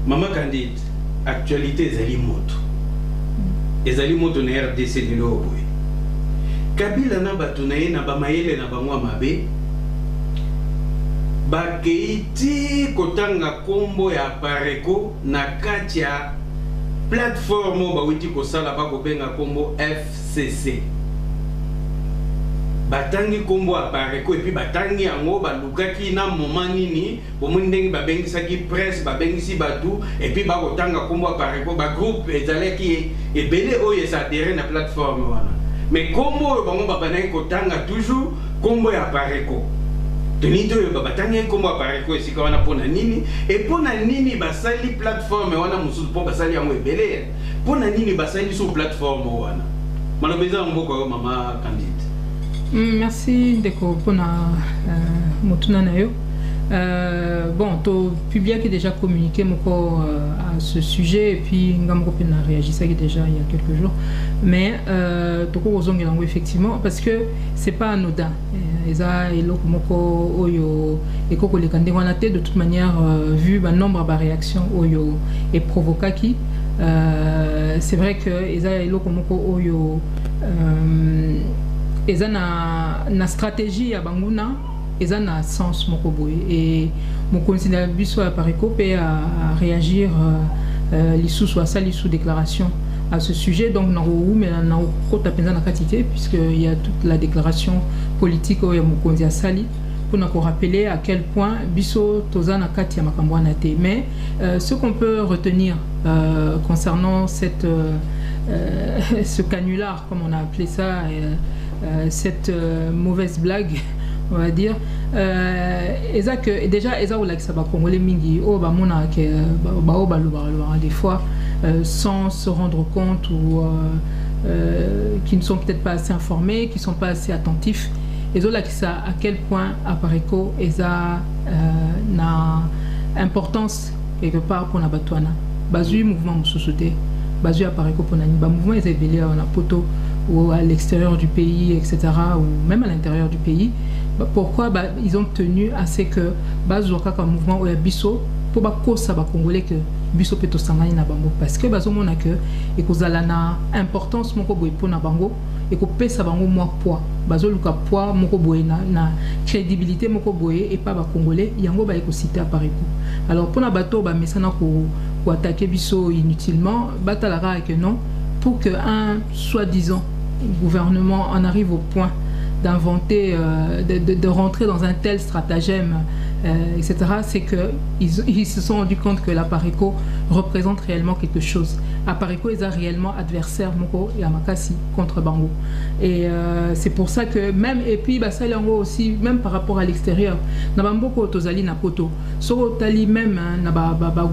Maman Candide, actualité ezali moto. Ezali moto na RDC lelo boy. Kabila na bato na ye na bamayele na bango mabe. Bakeiti kotanga kombo ya Pareko na kati ya plateforme bawiti kosala bakobenga kombo FCC. Batangi kombo ya Pareko et puis batangi yango balukaki na moment nini bomoni ndenge babengisaki presse babengisi batu et puis bakotanga kombo ya Pareko ba groupe ezalaki ebele oyo esadere na plateforme wana. Mais kombo bango babanaki kotanga toujours kombo ya Pareko. Tenito yo batangi kombo ya Pareko esika wana pona nini et pona nini basali plateforme wana mususu po basali yango ebele. Pona nini basali sur plateforme wana. Malobeza mboko yo mama Candide. Merci Ndeko pour motuna na yo. Bon, to publié qui déjà communiqué à ce sujet et puis ngamoko pena réagi ça déjà il y a quelques jours. Mais toko ozongelango effectivement parce que c'est pas anodin. Eza eloko moko oyo ekoko lekande wana te de toute manière vu ba nombre ba réaction oyo et provokaki c'est vrai que eza eloko moko oyo eza na stratégie ya banguna eza na sens moko boye et mon conseiller biso ya Pareko pe à réagir lisusu asali sous déclaration à ce sujet donc na mais na kota penza na quantité puisque il y a toute la déclaration politique oyo mon conseiller asali pour nous rappeler à quel point biso toza na kati ya makambo na te mais ce qu'on peut retenir concernant cette ce canular comme on a appelé ça cette mauvaise blague on va dire que déjà eza ou ça ba congolais mingi o ba mona ke ba o ba des fois sans se rendre compte ou qui ne sont peut-être pas assez informés, qui ne sont pas assez attentifs et là ça à quel point à Pareko eza na importance quelque part pour na batwana bazui mouvement mususuté bazui à Pareko pour na ba mouvement eza belé na poto ou à l'extérieur du pays, etc., ou même à l'intérieur du pays. Pourquoi ils ont tenu à ce que Bazoka comme mouvement ou Bisso pour que les Congolais que Bisso peut s'engager na bango parce que Bazo mona que et que zalana importance moko boy pour na bango et que pesa bango moi poids Bazo luka poids moko boy na crédibilité moko boy et pas ba Congolais yango ba cité à Pareko. Alors pour na bato ba mesana ko attaquer Bisso inutilement batalara que non pour que un soi-disant gouvernement en arrive au point d'inventer, de rentrer dans un tel stratagème, etc., c'est qu'ils se sont rendus compte que la Pareko représente réellement quelque chose. À Pareko, ils ont réellement adversaire Moko et Amakasi contre Bango. Et c'est pour ça que même, et puis, ça aussi, même par rapport à l'extérieur, Nabamboko Tozali Napoto, Sorotali même,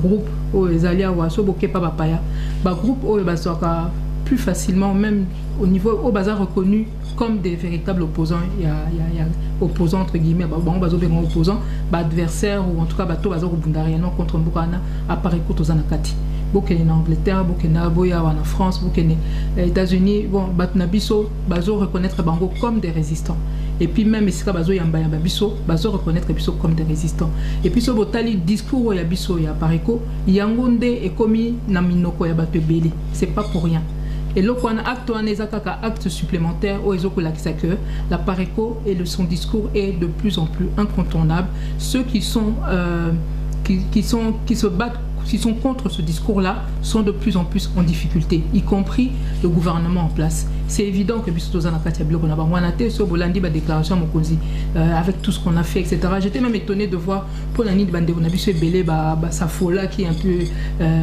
groupe, Oezali Awa, Soboke Pabapaya, groupe, Oebasoka, plus facilement, même au niveau au bazar reconnu comme des véritables opposants. Il y a opposants entre guillemets, opposants, adversaires ou en tout cas bateau bazar bundarien contre Mbukana à Pareko Tozanakati. Bokene en Angleterre, Bokene Boya en France, Bokene États-Unis, bon Batnabiso, bazo reconnaître Bango comme des résistants. Et puis même ici bazo yamba biso, bazo reconnaître biso comme des résistants. Et puis ce botali discours ya biso ya Pareko, yangonde et komi na minoko ya bato belé. C'est pas pour rien. Et là, on a acte supplémentaire au que la Pareko et son discours est de plus en plus incontournable. Ceux qui se battent, qui sont contre ce discours-là, sont de plus en plus en difficulté, y compris le gouvernement en place. C'est évident que déclaration avec tout ce qu'on a fait, etc. J'étais même étonné de voir pour la nuit de Belé, sa folie qui est un peu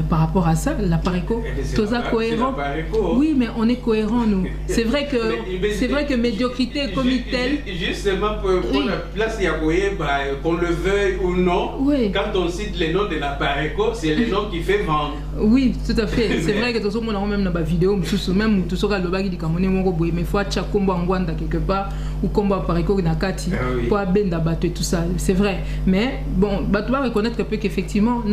par rapport à ça, la Pareko. Cohérent. Oui, mais on est cohérent nous. C'est vrai que médiocrité comme telle. Justement pour la place qu'on le veuille ou non, oui. Quand on cite les noms de la Pareko, c'est les noms qui fait vendre. Oui, tout à fait. C'est vrai que tout le monde a même dans la vidéo, même tout ça le bagi mais faut acheter combo en Rwanda quelque part ou combo à Pareko Nakati pour abenda bateau et tout ça. C'est vrai. Mais bon, tu dois reconnaître qu'effectivement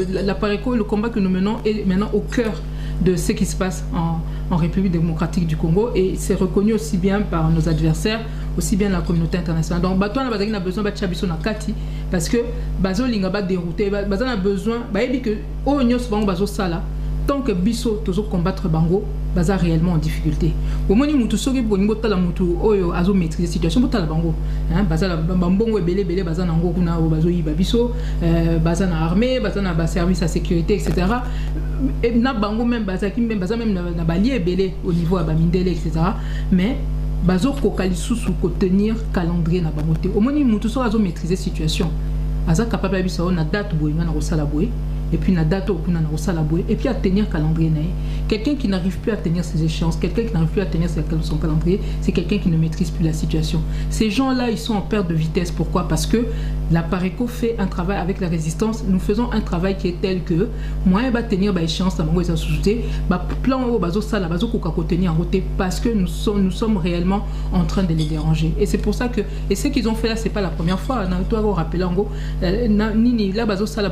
la Pareko, le combat que nous menons est maintenant au cœur de ce qui se passe en République démocratique du Congo, et c'est reconnu aussi bien par nos adversaires, aussi bien la communauté internationale. Donc bato na bazaki na besoin ba tchabiso na kati parce que bazo linga ba dérouter, bazo na besoin ba yebi que o nyos bango bazo sala tant que biso tozo combattre bango baza réellement en difficulté. Au moins mutu soki bongo tala mutu oyo azo maîtriser situation botala bango hein baza la bambongo ebele bele baza na ngo kuna bazo yiba biso baza na armée baza na ba service à sécurité etc. Et na bango même baza même na balié ebele au niveau à bamindele etc. Mais bazo kokali susu ko tenir calendrier na bangote. Au moins mutu so azo maîtriser situation aza capable ya biso na date boyinga na kosala boye. Et puis na date et puis à tenir calendrier. Quelqu'un qui n'arrive plus à tenir ses échéances, quelqu'un qui n'arrive plus à tenir son calendrier, c'est quelqu'un qui ne maîtrise plus la situation. Ces gens-là, ils sont en perte de vitesse. Pourquoi? Parce que la Pareco fait un travail avec la résistance. Nous faisons un travail qui est tel que moi, je vais tenir l'échéance dans mon société, plan au bazo sala, bazo koka tenir en côté parce que nous sommes réellement en train de les déranger. Et c'est pour ça que, et ce qu'ils ont fait là, c'est pas la première fois. Toi, vous rappelez en gros, nini là bazo sala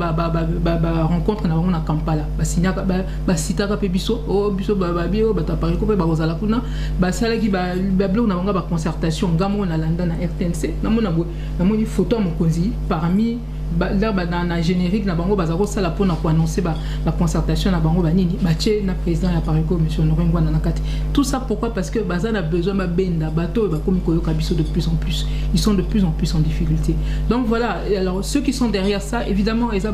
rencontre na bango na Kampala basinyaka basitaka pe biso o biso babio batapariko pe bazala kuna basalaki bablo na bango ba concertation ngamo na landa na RTNC na moni photo ya mokonzi parmi là dans générique na bango bazako sala pona ko annoncer la concertation na bango banini bache na président ya Pareco monsieur Honoré Ngwana na kati. Tout ça pourquoi? Parce que baza na besoin ba benda bato ba komi koyoka biso de plus en plus, ils sont de plus en plus en difficulté. Donc voilà, alors ceux qui sont derrière ça évidemment eza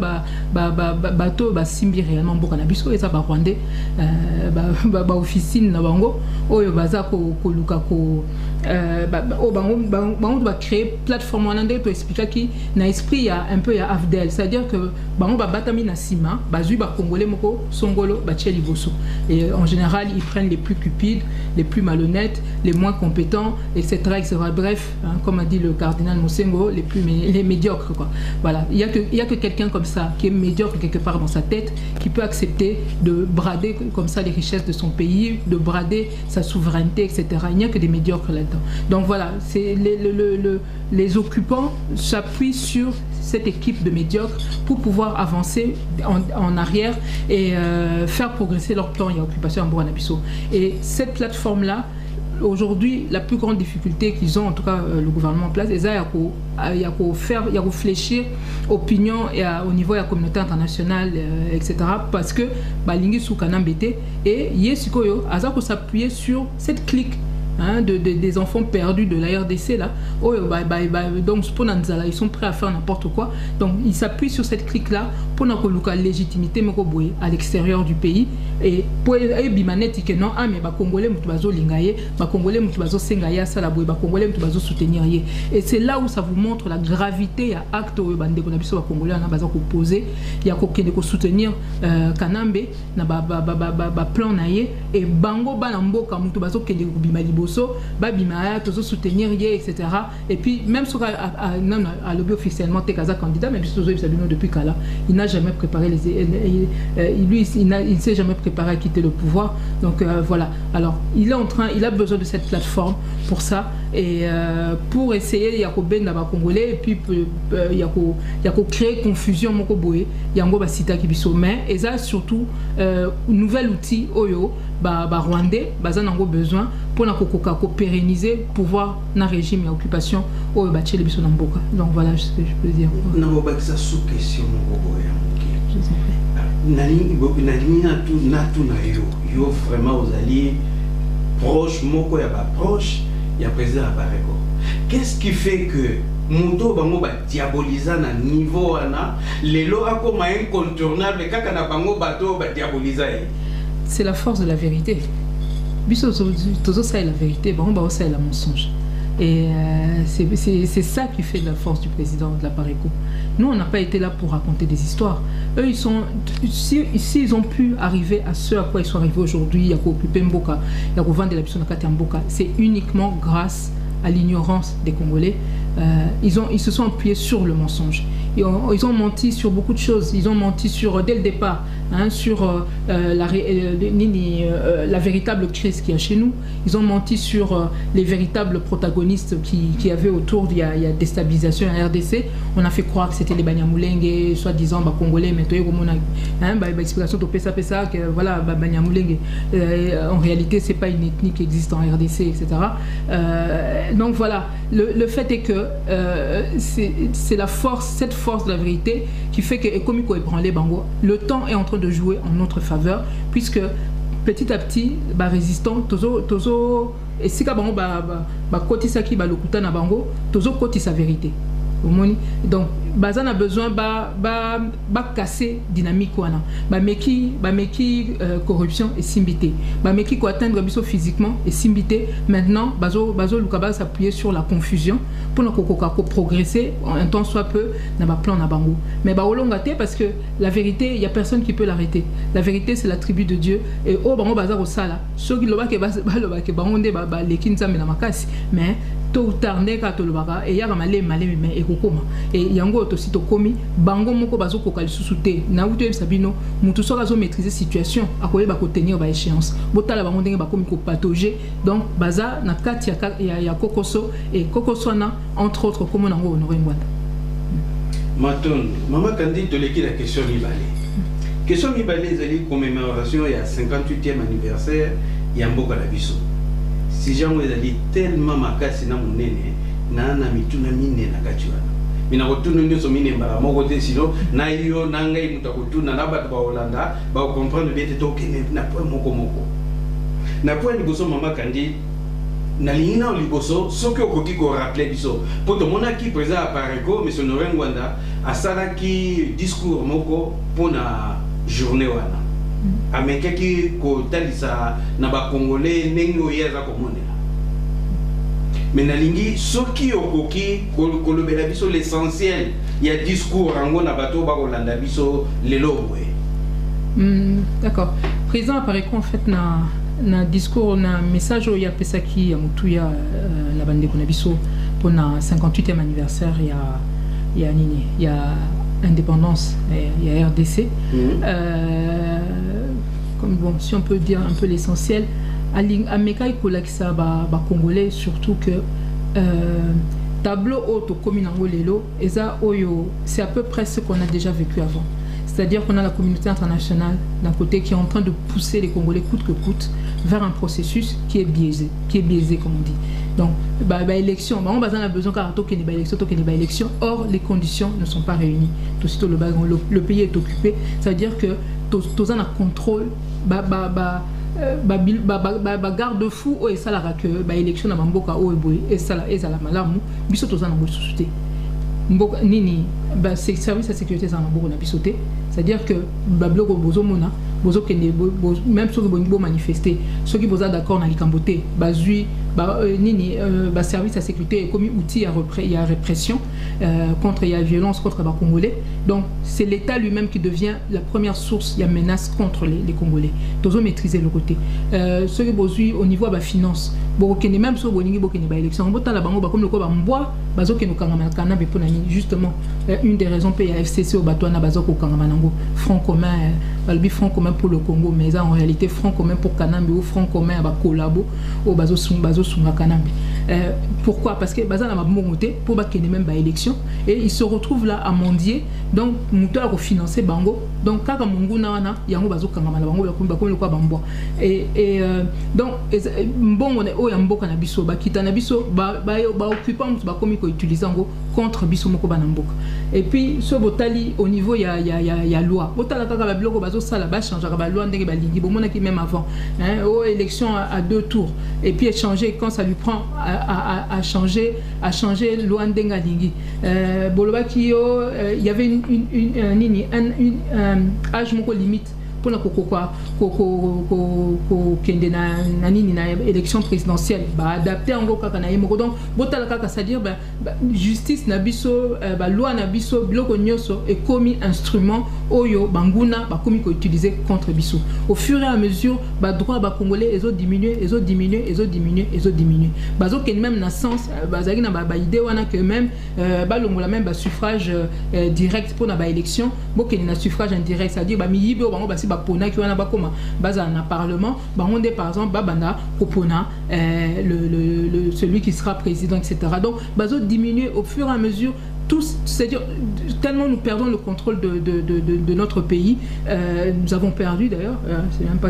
bato ba simbi réellement boka na biso eza ba rwandais ba officine na bango oyo baza ko luka ko bango ba créer plateforme wana ndé to expliquer qui na esprit ya un peu ya AFDEL, c'est-à-dire que bango ba batami na sima bazui ba congolais moko songolo ba tcheli bosso, et en général ils prennent les plus cupides, les plus malhonnêtes, les moins compétents, etc. Bref, hein, comme a dit le cardinal Mosengo, les médiocres quoi. Voilà, il y a que quelqu'un comme ça qui est médiocre quelque part dans sa tête qui peut accepter de brader comme ça les richesses de son pays, de brader sa souveraineté, etc. Il n'y a que des médiocres là-dedans. Donc voilà, c'est les occupants s'appuient sur cette équipe de médiocres pour pouvoir avancer en arrière et faire progresser leur plan et occupation en Bouranabiso. Et cette plateforme-là, aujourd'hui, la plus grande difficulté qu'ils ont, en tout cas le gouvernement en place, c'est il y a qu'à fléchir opinion et au niveau de la communauté internationale, etc. Parce que Balingi Soukanambete et Yesikoyo, Azako s'appuyer sur cette clique. Hein, des enfants perdus de la RDC là, donc ils sont prêts à faire n'importe quoi. Donc ils s'appuient sur cette clique là pour notre légitimité à l'extérieur du pays et pour bimaneti que non ah mais ba congolais mutubazo lingaye ba congolais mutubazo sengaya sala boy ba congolais mutubazo soutenir ye. Et c'est là où ça vous montre la gravité ya acte au bande ko na biso ba congolais na baza ko poser ya ko kende ko soutenir Kanambe na ba plan na ye et bango bana mboka mutubazo kende ko bimali babimaya tozo soutenir ye etc. Et puis même sur à lobby officiellement Tekaza candidat mais biso depuis Kala il n'a jamais préparé il ne s'est jamais préparé à quitter le pouvoir. Donc voilà, alors il a besoin de cette plateforme pour ça et pour essayer yakoben na ba congolais et puis yako créer confusion moko boye yango ba sita kibiso mais et ça surtout nouvel outil oyo ba rwandais bazan nango besoin pour na ko pérenniser pouvoir na régime et occupation oyo ba tchele biso na mboka. Donc voilà ce que je peux dire. Na ba ça sous question moko boye. Je vous en prie. Yo vraiment aux alliés proche moko ya ba proche ya président Pareco. Qu'est-ce qui fait que Muto bango ba diaboliser na niveau ana lelo akoma incontournable kaka na bango bato ba diaboliser? C'est la force de la vérité. Biso tozo ça est la vérité, bango ba ça est la mensonge. Et c'est ça qui fait la force du président de la Pareco. Nous, on n'a pas été là pour raconter des histoires. Eux, ils sont, si ils ont pu arriver à ce à quoi ils sont arrivés aujourd'hui, il y a qu'à occuper Mboka, il y a qu'à vendre la personne à Mboka, c'est uniquement grâce à l'ignorance des Congolais. Ils se sont appuyés sur le mensonge. Ils ont menti sur beaucoup de choses. Ils ont menti sur, dès le départ, hein, sur la véritable crise qu'il y a chez nous. Ils ont menti sur les véritables protagonistes qui avaient autour. Il y a déstabilisation à RDC. On a fait croire que c'était les Banyamulenge, soi-disant Congolais, mais explication de Pesa que voilà, Banyamulenge. En réalité, c'est pas une ethnie qui existe en RDC, etc. Donc voilà, le fait est que c'est la force, cette force de la vérité qui fait que Ekomiko ébranlé Bango, le temps est en train de jouer en notre faveur, puisque petit à petit, résistant, tozo et si Bango koti saki lokuta na Bango, tozo koti sa vérité. Donc, Bazan a besoin de casser dynamique meki corruption et simbité. Meki ko atteindre biso physiquement et simbité. Maintenant, bazo lukaba s'appuyer sur la confusion pour nous progresser un temps soit peu dans ba plan na bango. Mais olongate parce que la vérité, il y a personne qui peut l'arrêter. La vérité, c'est l'attribut de Dieu et bango bazar au sala. Ceux qui loba ke bangonde lekinza na makasi, mais tôt ou tard neka to lobaka et ya malé mais ekokoma et yango aussi to komi bango moko bazo kokali susute na uto sabino mutu soka zo maîtriser situation akoye ba ko tenir ba échéance botala bango ndenge ba komi ko patauger. Donc baza na kati ya kokoso et kokoso na entre autres comme nango honoré ngwanda maton mama kandi to leki la question mibale ezali commémoration ya 58e anniversaire ya mboka la biso. Si j'en ai tellement makasi na munene na mituna mine na kachwana mina kotuna nyoso mine mbala moko te sino na yo na ngai mutakutuna na bato ba Holanda ba comprendre bien te tokene na point moko na point liboso mama kandi na lingina liboso soki okoki ko rappeler biso po to mona ki président à Pareko monsieur Honoré Ngwanda asala ki discours moko pona journée wana amekaki kotalisa na ba Congolais ndenge oyeza komonela mais nalingi soki okoki kolobela biso l'essentiel ya discours ango na bato ba kolanda biso lelo boye. D'accord. Président apparaît en fait na discours na message ya pesaki ya mutuya na bande ko na biso pour na 58e anniversaire ya nini ya indépendance ya RDC. Comme bon, si on peut dire un peu l'essentiel, à Meka Ikolakisa Congolais, surtout que tableau auto commune Angolelo, c'est à peu près ce qu'on a déjà vécu avant. C'est-à-dire qu'on a la communauté internationale d'un côté qui est en train de pousser les Congolais coûte que coûte vers un processus qui est biaisé comme on dit. Donc, élection, on a besoin d'élection, or les conditions ne sont pas réunies. Aussitôt le pays est occupé, ça veut dire que tous en a contrôle, garde-fou et ça la que élection na mboka o eboy et ça la malamu biso tous en a société. Mboka nini c'est service à sécurité ça na mboka na bisoté, c'est-à-dire que bloc bozo mona bozo kende même ceux qui vont manifester, ceux qui boza d'accord na likamboté bazui nini service à sécurité comme outil à répression contre la violence contre les Congolais. Donc c'est l'État lui-même qui devient la première source de menace contre les Congolais. Tous maîtriser le côté. Ceux qui bossent au niveau de la finance, même sur les élections, comme le quoi bois, justement une des raisons pour la FCC au bateau na bazo front commun pour le Congo, mais en réalité front commun pour Kanambi ou front commun à collabo au bazo Kanambi. Pourquoi? Parce que Bazan a monté pour qu'il n'y ait même pas élection et il se retrouve là à mendier. Donc Mouta a financé Bango. Donc quand Mungu Nana, Yango Bazo Kangamana Bango, comme le quoi Bambo. Et donc bon on est au Yambo Kanabiso, Bakitanabiso, occupant comme il utilise contre Bisomoko Banamboka. Et puis ce Botali au niveau il y a loi. Botala Kaka Bloko Bazo Sala Ba change la loi Ndege Balingi, bon qui même avant. Aux élections à 2 tours. Et puis échanger quand ça lui prend à changer loi Ndenga Lingi. Bolobakio, il y avait un âge moko limite pour la élection présidentielle adapté en gros donc c'est-à-dire justice na biso loi na biso biloko nyonso et commis instrument oyo banguna bakomi ko utiliser contre biso au fur et à mesure droit congolais ezo diminuer bazo ken même na sens bazaki na idée wana que même balongola même suffrage direct pour na élection bokeni na suffrage indirect, c'est-à-dire miyibe bango basi bapona ki wana bakoma baza na parlement bangonde par exemple babanda kopona celui qui sera président, etc. Donc bazo diminuer au fur et à mesure tous, c'est-à-dire tellement nous perdons le contrôle de notre pays, nous avons perdu d'ailleurs, c'est même pas,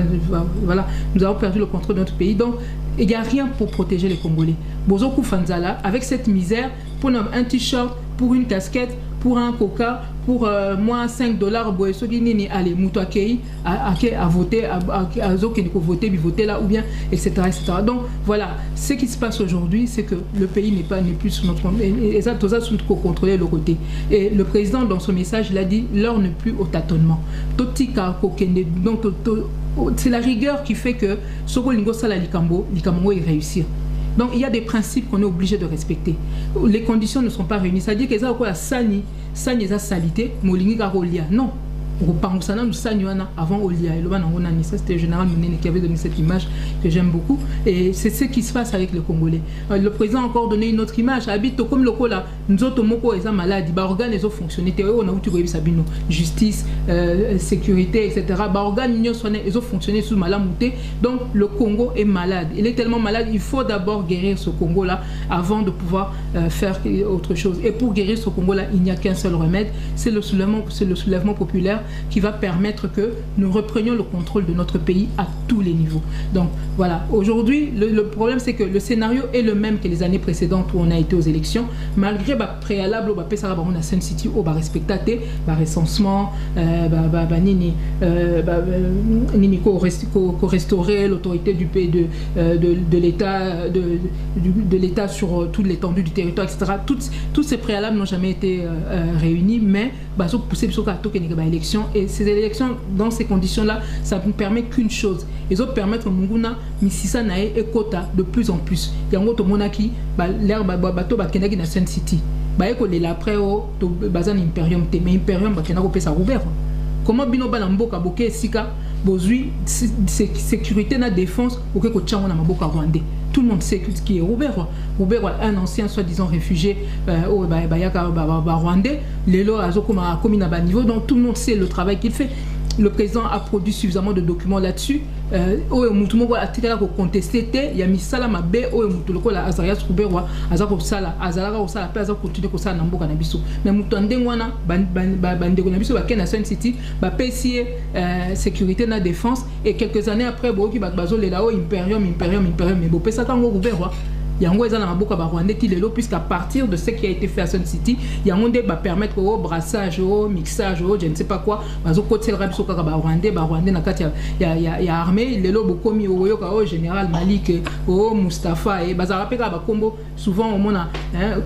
voilà, nous avons perdu le contrôle de notre pays, donc il n'y a rien pour protéger les Congolais. Bozoku Fanzala, avec cette misère, pour un t-shirt, pour une casquette, pour un coca, pour moins $5, allez, Moutouakei, à voter, à voter, voter là, ou bien, etc., etc. Donc voilà, ce qui se passe aujourd'hui, c'est que le pays n'est plus sous notre contrôle, et ça, tout ça, sous contrôler le côté. Et le président, dans son message, il a dit, l'heure n'est plus au tâtonnement. Donc, c'est la rigueur qui fait que Sokolingo Sala Likambo est réussir. Donc il y a des principes qu'on est obligé de respecter. Les conditions ne sont pas réunies. C'est-à-dire que ça quoi sani eza salité, molingi karolia. Non. Avant Olia, ça c'était le général Mounene qui avait donné cette image que j'aime beaucoup, et c'est ce qui se passe avec le Congolais. Le président a encore donné une autre image, habite comme le Kola, nous autres moko eza malade, organes les autres fonctionner, on a eu sabino, justice, sécurité, etc. Organes ils ont fonctionné sous malamouté, donc le Congo est malade. Il est tellement malade, il faut d'abord guérir ce Congo là avant de pouvoir faire autre chose. Et pour guérir ce Congo là, il n'y a qu'un seul remède, c'est le soulèvement populaire qui va permettre que nous reprenions le contrôle de notre pays à tous les niveaux. Donc voilà, aujourd'hui le problème c'est que le scénario est le même que les années précédentes où on a été aux élections, malgré préalable on a Sun City au respecté recensement restaurer l'autorité du pays de l'État sur toute l'étendue du territoire, etc. Tous ces préalables n'ont jamais été réunis, mais pousser élection, et ces élections dans ces conditions là ça ne permet qu'une chose, ils vont permettre Munguna Misisa nae et Kota de plus en plus yango to monaki l'air bateau bakendaki na Sun City baeko le après au to bazan imperium te mais imperium bakendako pesa Robert comment bino bana mboka boke sika bozui sécurité na défense oke ko tchango na maboka rwandais. Tout le monde sait qui est Robert. Robert, un ancien soi-disant réfugié rwandais, Lelo Azokoma commis à bas niveau, donc tout le monde sait le travail qu'il fait. Le président a produit suffisamment de documents là-dessus. Moutumo a contesté, il y a mis ça là, ma bé, Moutuloko, la Azarias Ruberwa, Azako Sala, Azara ou Sala, Azako continue comme ça, Namboka Nabiso. Mais Moutandengwana, Bandego Nabiso, Bakena Sun City, PCA, sécurité, na défense, et quelques années après, Boki Bakbazo, les Lao, Imperium, mais Bopé Satango Ruberwa. Yango eza na maboka ba Rwandais ti lelo, puisqu'à partir de ce qui a été fait à Sun City, Yango va permettre au brassage, au mixage, au je ne sais pas quoi, bazo côté le rabiso kaka ba Rwandais na kati ya armée lelo bokomi o yoka au général Malik au Mustafa et bazara peka ba kombo souvent au mona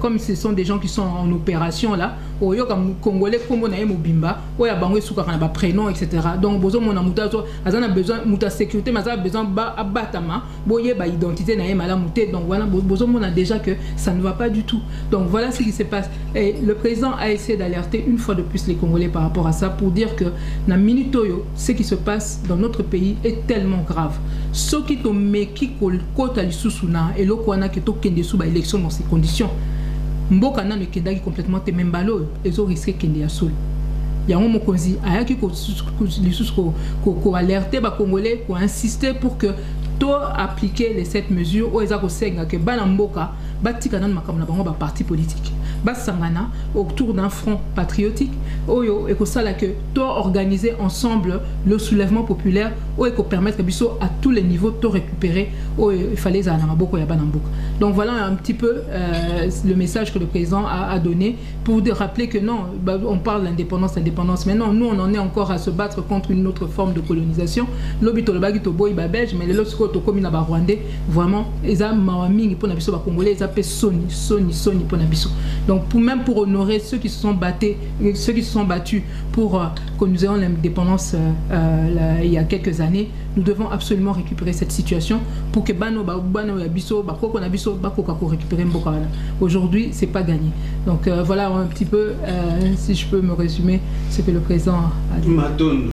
comme ce sont des gens qui sont en opération là o yoka congolais kombo na mobimba o ya bango suka kana ba prénom etc. Donc bozo mona mutazo azana besoin muta sécurité mais azana besoin ba abatama boye ba identité na mala muté, donc voilà on a déjà que ça ne va pas du tout. Donc voilà ce qui se passe. Et le président a essayé d'alerter une fois de plus les Congolais par rapport à ça pour dire que na minutoyo, ce qui se passe dans notre pays est tellement grave. Ce qui to meki kota lisusuna et lokwana ke to kende sous ba élection dans ces conditions. Mboka na ne kendaki complètement te membalo et zo risqué kende ya sol. Yango mokonzi ayaki ko alerter ba Congolais, ko insister pour que appliquer les 7 mesures où ils ont que Banamboka batika nan makamna bango ba parti politique basangana autour d'un front patriotique oyo et que ça là que to organiser ensemble le soulèvement populaire ou et que permettre biso à tous les niveaux de récupérer il fallait za na maboko ya Banamboka. Donc voilà un petit peu le message que le président a donné pour rappeler que non on parle d'indépendance mais non, nous on en est encore à se battre contre une autre forme de colonisation lobito le bagito boy ba belge mais les autres to comme na ba rwandais vraiment eza mawaming pour na biso ba congolais eza pe soni pour na biso. Donc même pour honorer ceux qui se sont battus sont battus pour que nous ayons l'indépendance il y a quelques années. Nous devons absolument récupérer cette situation pour que récupérer Mboka. Aujourd'hui, c'est pas gagné. Donc voilà un petit peu, si je peux me résumer, ce que le président a dit.